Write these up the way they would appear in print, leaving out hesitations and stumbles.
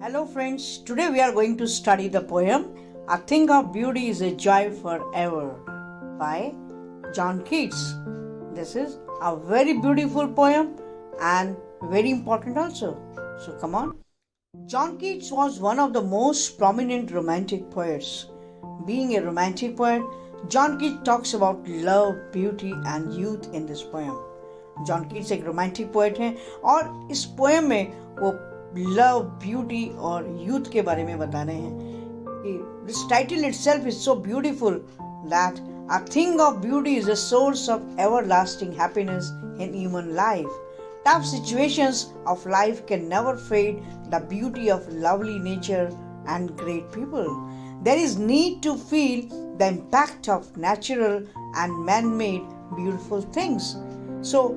Hello friends, today we are going to study the poem A Thing of Beauty is a Joy Forever by John Keats. This is a very beautiful poem and very important also. So come on. John Keats was one of the most prominent romantic poets. Being a romantic poet, John Keats talks about love, beauty and youth in this poem. John Keats एक romantic poet हैं और इस poem में वो love, beauty और youth के बारे में बता रहे हैं। This title itself is so beautiful that a thing of beauty is a source of everlasting happiness in human life. Tough situations of life can never fade the beauty of lovely nature and great people. There is need to feel the impact of natural and man made beautiful things. So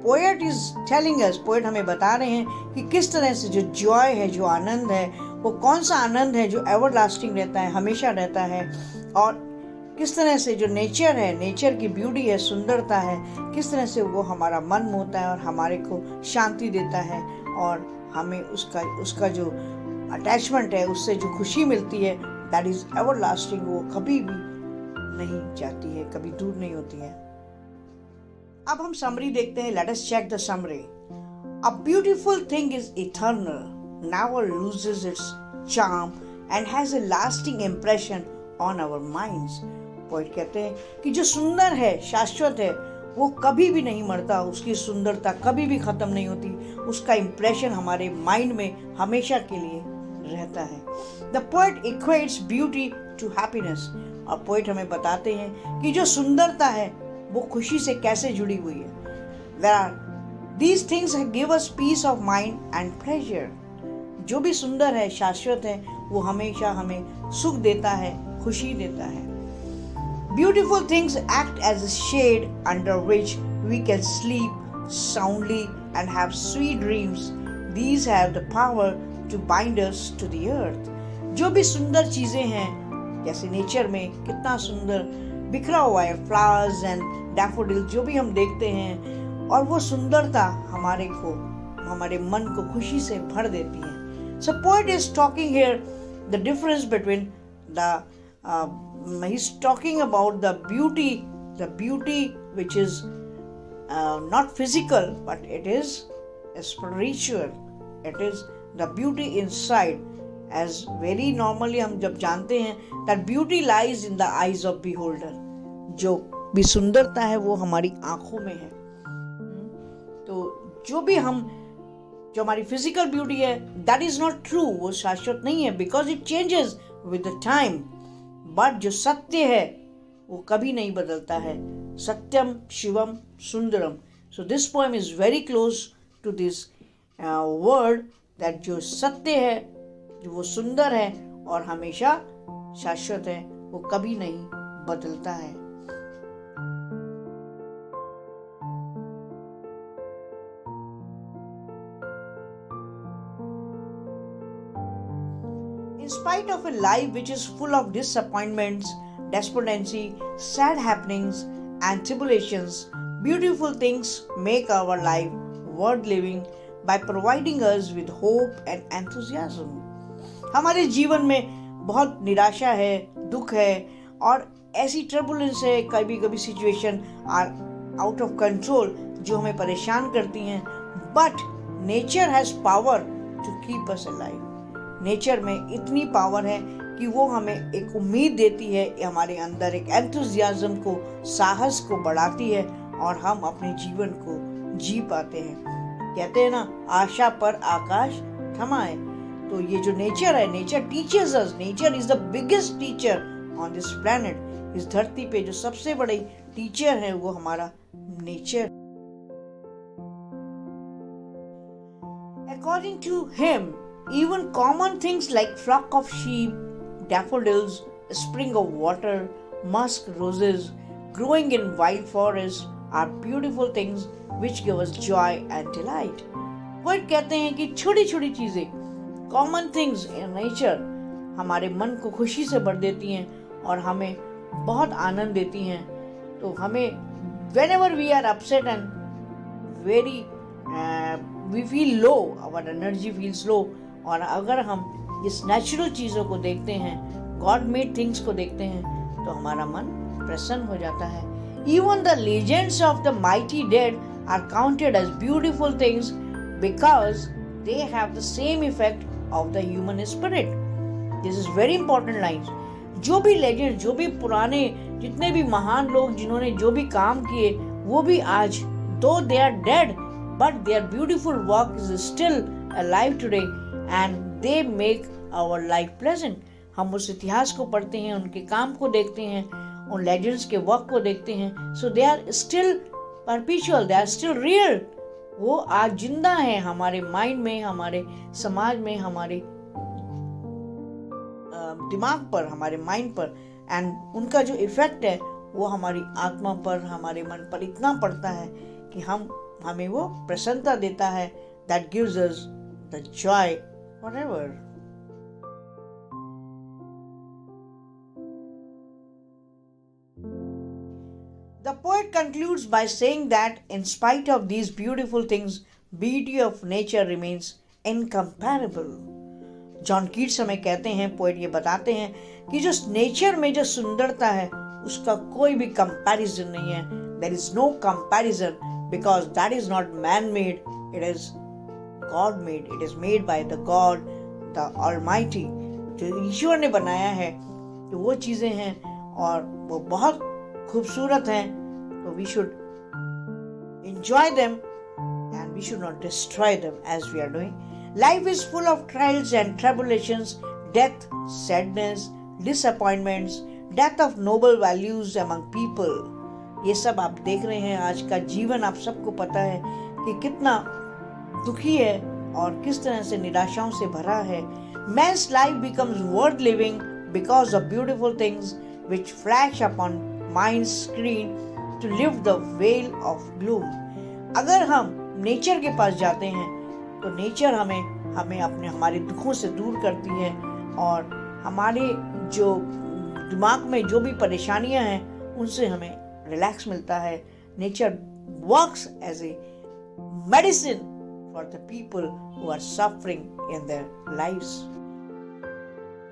poet is telling us, poet हमें बता रहे हैं कि किस तरह से जो Joy है, जो आनंद है, वो कौन सा आनंद है जो एवर लास्टिंग रहता है, हमेशा रहता है, और किस तरह से जो नेचर है, नेचर की ब्यूटी है, सुंदरता है, किस तरह से वो हमारा मन मोहता है और हमारे को शांति देता है और हमें उसका जो अटैचमेंट है, उससे जो खुशी मिलती है, दैट इज एवर लास्टिंग। वो कभी भी नहीं जाती है, कभी दूर नहीं होती है। अब हम समरी देखते हैं। Let us check the summary. A beautiful thing is eternal, never loses its charm and has a lasting impression on our minds. Poet कहते हैं कि जो सुंदर है, शाश्वत है, वो कभी भी नहीं मरता, उसकी सुंदरता कभी भी खत्म नहीं होती, उसका इंप्रेशन हमारे माइंड में हमेशा के लिए रहता है। The poet equates beauty to happiness. और पोएट हमें बताते हैं कि जो सुंदरता है वो खुशी से कैसे जुड़ी हुई है। These things give us peace of mind and pleasure. जो भी सुंदर है, शाश्वत है, वो हमेशा हमें सुख देता है, खुशी देता है। Beautiful things act as a shade under which we can sleep soundly and have sweet dreams. These have the power to bind us to the earth. जो भी सुंदर चीजें हैं, जैसे नेचर में कितना सुंदर बिखरा हुआ है, फ्लावर्स एंड डैफोडिल, जो भी हम देखते हैं, और वो सुंदरता हमारे मन को खुशी से भर देती है। So poet is talking here the difference between he is talking about the beauty which is not physical but it is spiritual. It is the beauty inside. As very normally हम जब जानते हैं that beauty lies in the eyes of beholder, जो भी सुंदरता है वो हमारी आंखों में है। तो जो हमारी फिजिकल ब्यूटी है, that is not true, वो शाश्वत नहीं है, because it changes with the time। but जो सत्य है वो कभी नहीं बदलता है। सत्यम Shivam Sundaram. so this poem is very close to this word that जो सत्य है, जो वो सुंदर है और हमेशा शाश्वत है, वो कभी नहीं बदलता है। In spite of a life which is full of disappointments, despondency, sad happenings and tribulations, beautiful things make our life worth living by providing us with hope and enthusiasm. हमारे जीवन में बहुत निराशा है, दुख है और ऐसी ट्रबुलेंस है, कभी कभी situation are out of control जो हमें परेशान करती हैं, but nature has power to keep us alive. Nature में इतनी पावर है कि वो हमें एक उम्मीद देती है, हमारे अंदर एक एंथुजियाज्म को, साहस को बढ़ाती है और हम अपने जीवन को जी पाते हैं। कहते हैं ना, आशा पर आकाश थमा है। तो ये जो नेचर है, nature teachers us. Nature is the biggest teacher on this planet. इस धरती पे जो सबसे बड़े टीचर है वो हमारा nature. According to him, even common things like flock of sheep, daffodils, a spring of water, musk roses, growing in wild forests are beautiful things which give us joy and delight. Poet कहते हैं कि छोटी छोटी चीजें, common things in nature, हमारे मन को खुशी से भर देती हैं और हमें बहुत आनंद देती हैं। तो हमें whenever we are upset and very we feel low, our energy feels low, और अगर हम इस नेचुरल चीज़ों को देखते हैं, गॉड मेड थिंग्स को देखते हैं, तो हमारा मन प्रसन्न हो जाता है. Even the legends of the mighty dead are counted as beautiful things because they have the same effect of the human spirit. This is very important lines. जो भी लेजेंड, जो भी पुराने, जितने भी महान लोग जिन्होंने जो भी काम किए, वो भी आज, though they are dead, but their beautiful work is still alive today and they make our life pleasant. हम उस इतिहास को पढ़ते हैं, उनके काम को देखते हैं, उन लेजेंड्स के वर्क को देखते हैं. So they are still perpetual, they are still real. वो आज जिंदा है हमारे माइंड में, हमारे समाज में, हमारे दिमाग पर, हमारे माइंड पर. एंड उनका जो इफेक्ट है वो हमारी आत्मा पर, हमारे मन पर इतना पड़ता है कि हमें वो प्रसन्नता देता है. That gives us the Joy forever. The poet concludes by saying that in spite of these beautiful things, beauty of nature remains incomparable. John Keats हमें कहते हैं, पोएट ये बताते हैं कि जो नेचर में जो सुंदरता है उसका कोई भी कंपैरिजन नहीं है. There is no comparison because that is not man-made, it is God-made. It is made by the God, the Almighty. जो ईश्वर ने बनाया है तो वो चीज़ें हैं और वो बहुत खूबसूरत हैं. तो we should enjoy them and we should not destroy them as we are doing. Life is full of trials and tribulations, death, sadness, disappointments, death of noble values among people. ये सब आप देख रहे हैं. आज का जीवन आप सबको पता है कि कितना दुखी है और किस तरह से निराशाओं से भरा है. Man's life becomes worth living because of beautiful things which flash upon mind's screen to lift the veil of gloom. अगर हम नेचर के पास जाते हैं तो नेचर हमें हमारे दुखों से दूर करती है और हमारे जो दिमाग में जो भी परेशानियां हैं उनसे हमें रिलैक्स मिलता है. Nature works as a medicine for the people who are suffering in their lives.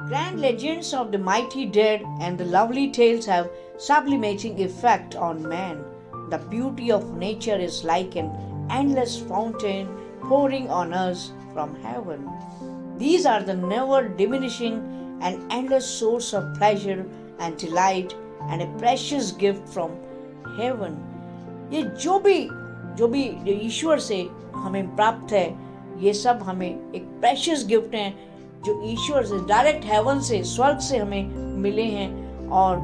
Grand legends of the mighty dead and the lovely tales have sublimating effect on man. The beauty of nature is like an endless fountain pouring on us from heaven. These are the never diminishing and endless source of pleasure and delight and a precious gift from heaven. ये जो भी ईश्वर से हमें प्राप्त है, ये सब हमें एक प्रेशियस गिफ्ट हैं जो ईश्वर से, डायरेक्ट हेवन से, स्वर्ग से हमें मिले हैं. और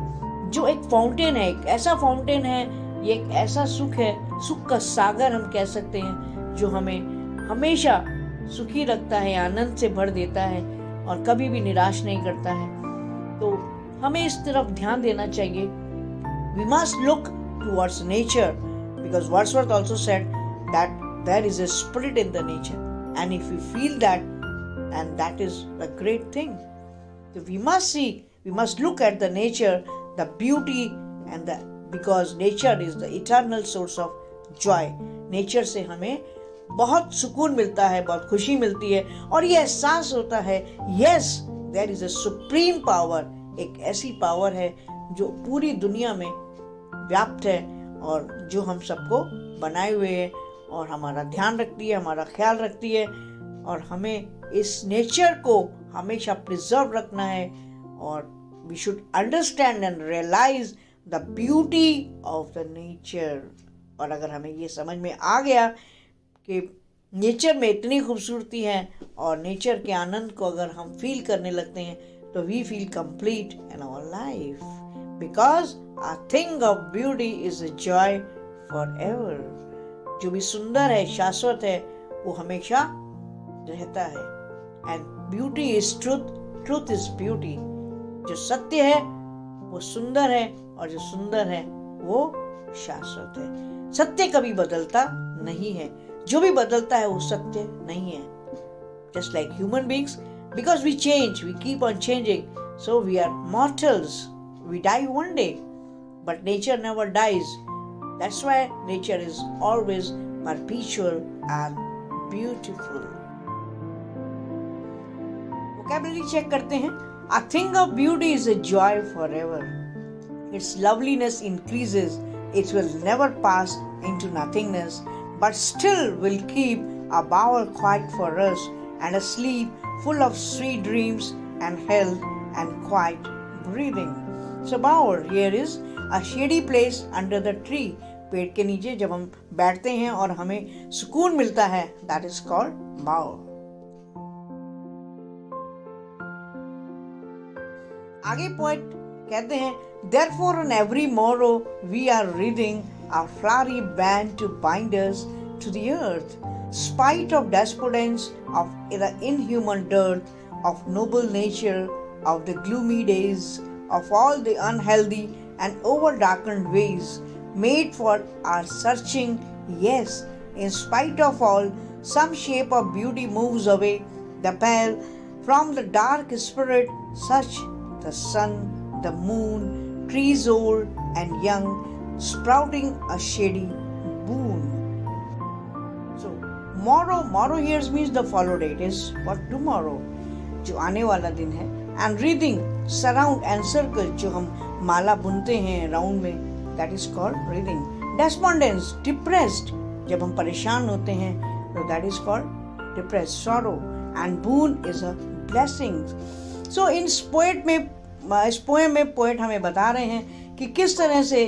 जो एक फाउंटेन है, एक ऐसा फाउंटेन है, ये एक ऐसा सुख है, सुख का सागर हम कह सकते हैं, जो हमें हमेशा सुखी रखता है, आनंद से भर देता है और कभी भी निराश नहीं करता है. तो हमें इस तरफ ध्यान देना चाहिए. We must look towards nature because Wordsworth also said that there is a spirit in the nature, and if we feel that, and that is a great thing. So we must look at the nature, the beauty, and because nature is the eternal source of joy. Nature से हमें बहुत सुकून मिलता है, बहुत खुशी मिलती है और ये एहसास होता है, yes, there is a supreme power. एक ऐसी पावर है जो पूरी दुनिया में व्याप्त है और जो हम सबको बनाए हुए है और हमारा ध्यान रखती है, हमारा ख्याल रखती है. और हमें इस नेचर को हमेशा प्रिजर्व रखना है और we should understand and realise the beauty of the nature. और अगर हमें ये समझ में आ गया कि नेचर में इतनी खूबसूरती है और नेचर के आनंद को अगर हम फील करने लगते हैं तो we feel complete in our life because a thing of beauty is a joy forever. जो भी सुंदर है, शाश्वत है, वो हमेशा रहता है. And beauty is truth, truth is beauty. जो सत्य है वो सुंदर है और जो सुंदर है वो शाश्वत है. सत्य कभी बदलता नहीं है, जो भी बदलता है वो सत्य नहीं है. Just like human beings, because we change, we keep on changing, so we are mortals. We die one day, but nature never dies. That's why nature is always perpetual and beautiful. Vocabulary check करते हैं. A thing of beauty is a joy forever. Its loveliness increases. It will never pass into nothingness, but still will keep a bower quiet for us and a sleep full of sweet dreams and health and quiet breathing. So bower here is a shady place under the tree. पेड़ के नीचे जब हम बैठते हैं और हमें सुकून मिलता है, that is called bower. आगे पोएट कहते हैं, therefore on every morrow we are wreathing our flowery band to bind us to the earth, spite of despondence, of the inhuman dearth, of noble nature, of the gloomy days, of all the unhealthy and over-darkened ways, made for our searching. Yes, in spite of all, some shape of beauty moves away the pale from the dark spirit, such the sun, the moon, trees old and young, sprouting a shady boon. So, morrow here means the follow day. It is for tomorrow, जो आने वाला दिन है. And wreathing, surround, encircle, जो हम माला बुनते हैं round में, that is called wreathing. Despondence, depressed, जब हम परेशान होते हैं, तो that is called depressed. Sorrow, and boon is a blessing. So इस पोएम में पोएट हमें बता रहे हैं कि किस तरह से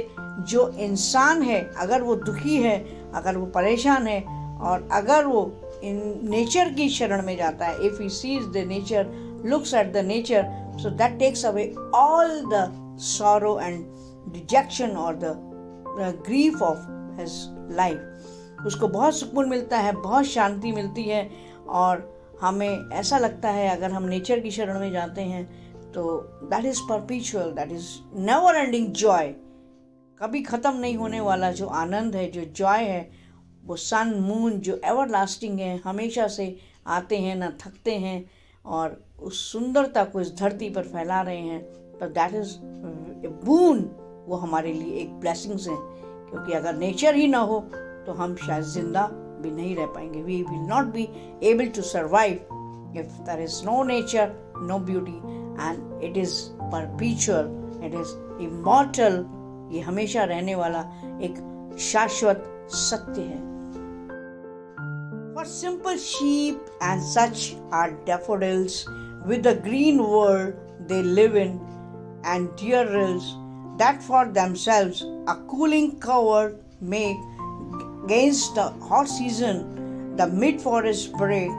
जो इंसान है, अगर वो दुखी है, अगर वो परेशान है, और अगर वो इन नेचर की शरण में जाता है, if he sees the nature, looks at the nature, so that takes away all the sorrow and dejection or the grief of his life. उसको बहुत सुकून मिलता है, बहुत शांति मिलती है, और हमें ऐसा लगता है अगर हम नेचर की शरण में जाते हैं तो that is perpetual, that is never ending joy. कभी ख़त्म नहीं होने वाला जो आनंद है, जो जॉय है, वो सन मून जो एवर लास्टिंग है, हमेशा से आते हैं, ना थकते हैं, और उस सुंदरता को इस धरती पर फैला रहे हैं. तो दैट इज बून, वो हमारे लिए एक ब्लेसिंग्स है, क्योंकि अगर नेचर ही ना हो तो हम शायद जिंदा भी नहीं रह पाएंगे. We will not be able to survive if there is no nature, no beauty, and it is perpetual, it is immortal. ये हमेशा रहने वाला एक शाश्वत सत्य है. For simple sheep and such are daffodils, with the green world they live in, and deer rills that for themselves a cooling cover make against the hot season. The mid-forest break,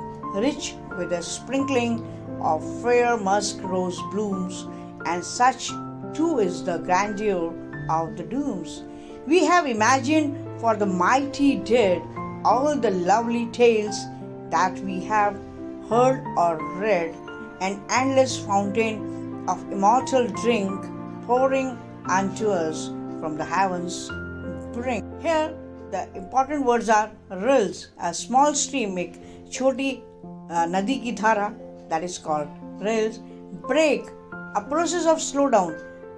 rich with a sprinkling of fair musk rose blooms, and such too is the grandeur of the dooms. We have imagined for the mighty dead all the lovely tales that we have heard or read, an endless fountain of immortal drink pouring unto us from the heavens brink. Here the important words are rills, a small stream, एक छोटी नदी की धारा, that is called rills. Break, a process of slow down,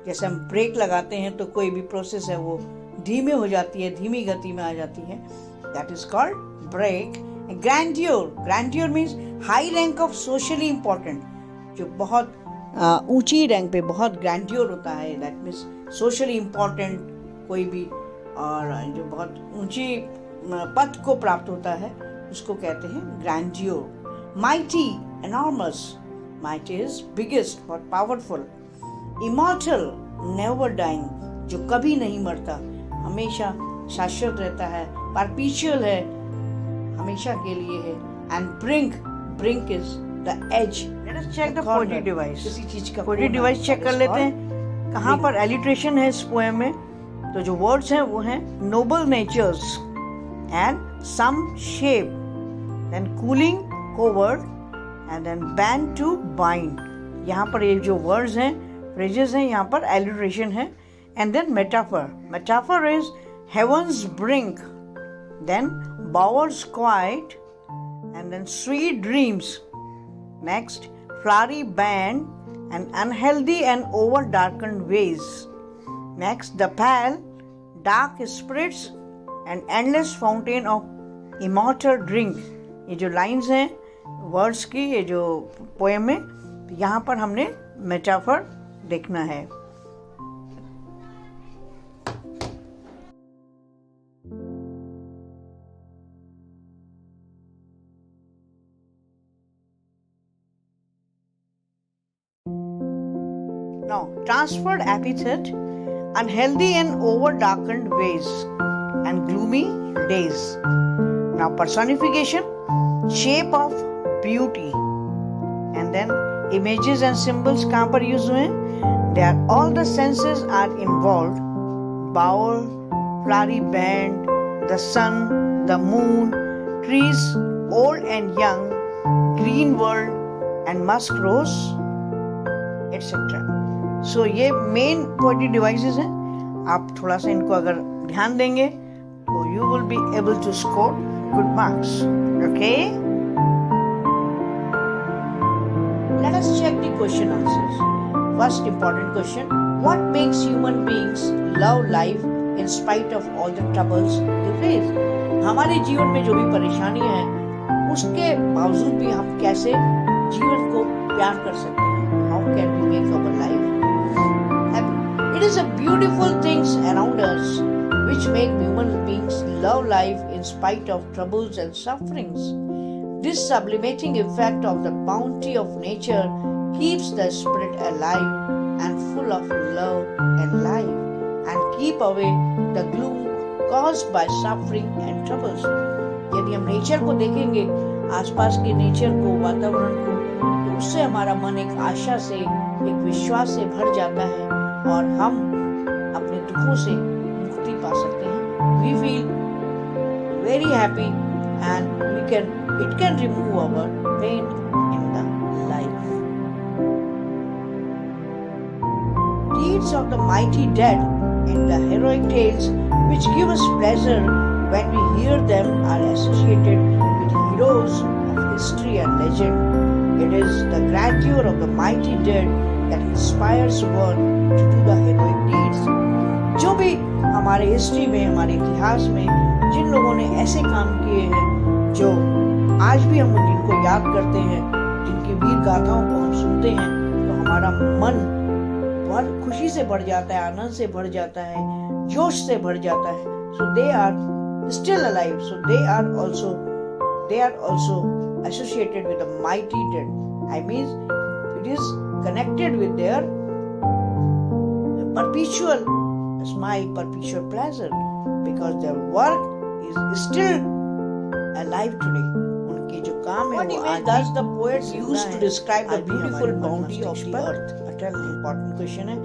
जैसे हम break लगाते हैं तो कोई भी प्रोसेस है वो धीमे हो जाती है, धीमी गति में आ जाती है, that is called break. Grandeur, grandeur means high rank of socially important, जो बहुत ऊंची रैंक पे बहुत ग्रैंड्योर होता है, that means socially important कोई भी, और जो बहुत ऊंची पद को प्राप्त होता है उसको कहते हैं grandeur. Mighty, enormous, mighty is biggest or powerful. Immortal, never dying, जो कभी नहीं मरता, हमेशा शाश्वत रहता है, परपीचुअल है, हमेशा के लिए है. And brink is the edge. Let us check the poetic device. किसी चीज का poetic device चेक कर लेते हैं. कहाँ पर alliteration है इस पोएम में? तो जो वर्ड्स हैं वो हैं noble natures and some shape, then cooling, covered, and then band to bind. यहाँ पर ये जो वर्ड्स हैं, phrases हैं, यहाँ पर alliteration है. And then metaphor is heaven's brink, then bowers quiet, and then sweet dreams. Next, flowery band and unhealthy and over darkened ways. Next, the pale dark spirits and endless fountain of immortal drink. ये जो lines हैं words की, ये जो poem में, यहाँ पर हमने मेटाफर देखना है. Now, transferred epithet, unhealthy and over-darkened ways, and gloomy days. Now, personification, shape of beauty, and then images and symbols कहाँ पर use हुए हैं? They are all the senses are involved. Bower, flowery band, the sun, the moon, trees, old and young, green world, and musk rose, etc. सो ये main poetry devices हैं. आप थोड़ा सा इनको अगर ध्यान देंगे तो you will be able to score good marks. Okay, let us check the question answers. First important question, what makes human beings love life in spite of all the troubles they face? हमारे जीवन में जो भी परेशानियां हैं उसके बावजूद भी हम कैसे जीवन को प्यार कर सकते हैं? How can we make our life happy? It is a beautiful things around us which make human beings love life in spite of troubles and sufferings. This sublimating effect of the bounty of nature keeps the spirit alive and full of love and life and keep away the gloom caused by suffering and troubles. यदि हम nature को देखेंगे, आसपास के nature को, वातावरण को, तो उससे हमारा मन एक आशा से, एक विश्वास से भर जाता है और हम अपने दुखों से मुक्ति पा सकते हैं. We feel very happy and it can remove our pain in the life. Deeds of the mighty dead in the heroic tales which give us pleasure when we hear them are associated with heroes of history and legend. It is the grandeur of the mighty dead that inspires one to do the heroic deeds. जो भी हमारे history में, हमारे इतिहास में जिन लोगों ने ऐसे काम किए हैं जो आज भी हम जिनको याद करते हैं, जिनकी वीर गाथाओं को हम सुनते हैं, तो हमारा मन बहुत खुशी से भर जाता है, आनंद से भर जाता है, जोश से भर जाता है. So they are still alive. So they are also associated with the mighty dead. I mean, it is connected with their perpetual smile, perpetual pleasure, because their work is still alive today. उनके जो काम है वो आज does the poet use to describe the beautiful bounty of the earth? Important question है.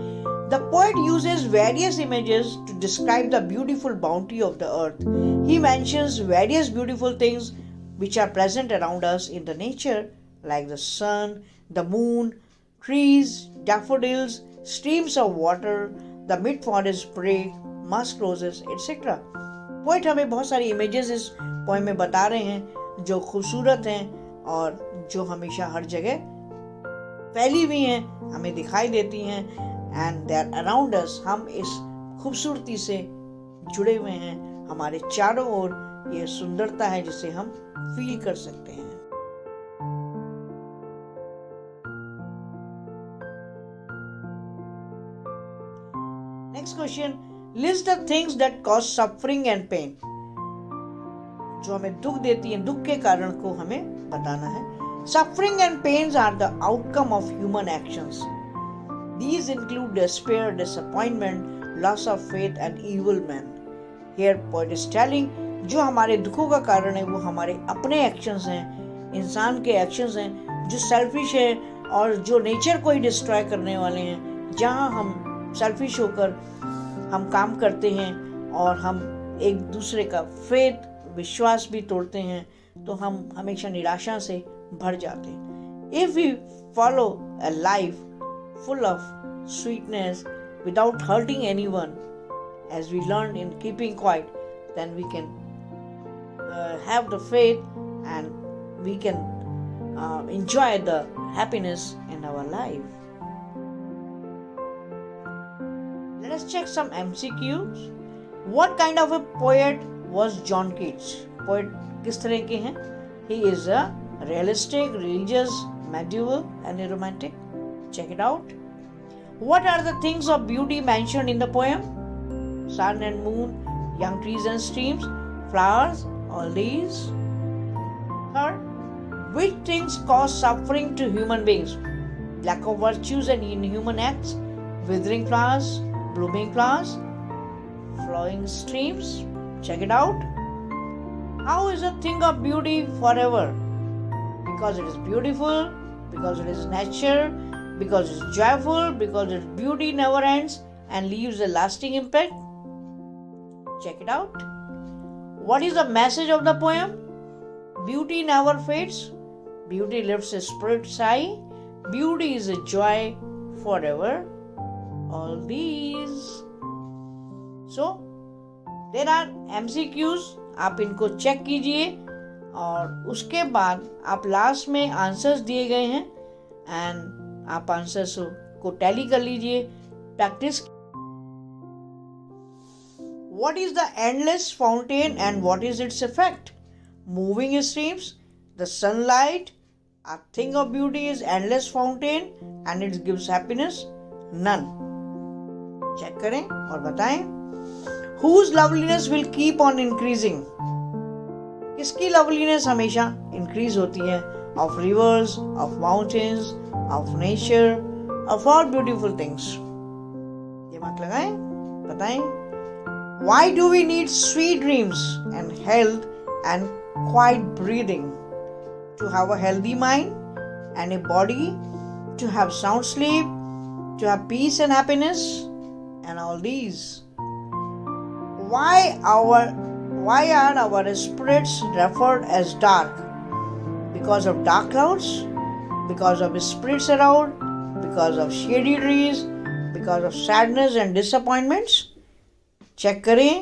The poet uses various images to describe the beautiful bounty of the earth. He mentions various beautiful things which are present around us in the nature, like the sun, the moon, trees, daffodils, streams of water, the mid-forest spray, musk roses, etc. Poet हमें बहुत सारी images इस poem में बता रहे हैं जो खूबसूरत हैं और जो हमेशा हर जगह फैली हुई हैं, हमें दिखाई देती हैं. And they are around us. हम इस खूबसूरती से जुड़े हुए हैं. हमारे चारों ओर यह सुंदरता है जिसे हम फील कर सकते हैं. Next question, list the things that cause suffering and pain. जो हमें दुख देती हैं, दुख के कारण को हमें बताना है. Suffering and pains are the outcome of human actions. These include despair, disappointment, loss of faith and evil men. Here poet is telling जो हमारे दुखों का कारण है वो हमारे अपने एक्शंस हैं, इंसान के एक्शंस हैं जो सेल्फिश हैं और जो नेचर को ही डिस्ट्रॉय करने वाले हैं. जहाँ हम सेल्फिश होकर हम काम करते हैं और हम एक दूसरे का फेथ, विश्वास भी तोड़ते हैं, तो हम हमेशा निराशा से भर जाते हैं. If we follow a life full of sweetness without hurting anyone, as we learned in keeping quiet, then we can have the faith and we can enjoy the happiness in our life. Let us check some MCQs. What kind of a poet was John Keats? Poet किस तरह के हैं? He is a realistic, religious, medieval and romantic. Check it out. What are the things of beauty mentioned in the poem? Sun and moon, young trees and streams, flowers, all these. Third, which things cause suffering to human beings? Lack of virtues and inhuman acts, withering flowers, blooming flowers, flowing streams. Check it out. How is a thing of beauty forever? Because it is beautiful, because it is nature, because it is joyful, because its beauty never ends and leaves a lasting impact. Check it out. What is the message of the poem? Beauty never fades. Beauty lifts a spirit's high. Beauty is a joy forever. All these. So, there are MCQs. आप इनको check कीजिए और उसके बाद आप last में answers दिए गए हैं एंड आप आंसर्स को टैली कर लीजिए, practice. What is the endless fountain and what is its effect? Moving streams, the sunlight. A thing of beauty is endless fountain and it gives happiness? None. Check करें और बताएं. Whose loveliness will keep on increasing? किसकी loveliness हमेशा increase होती है? Of rivers, of mountains, of nature, of all beautiful things. दिमाग लगाएं, बताएं. Why do we need sweet dreams and health and quiet breathing? To have a healthy mind and a body, to have sound sleep, to have peace and happiness, and all these. Why are our spirits referred as dark? Because of dark clouds, because of spirits around, because of shady trees, because of sadness and disappointments. Check करें.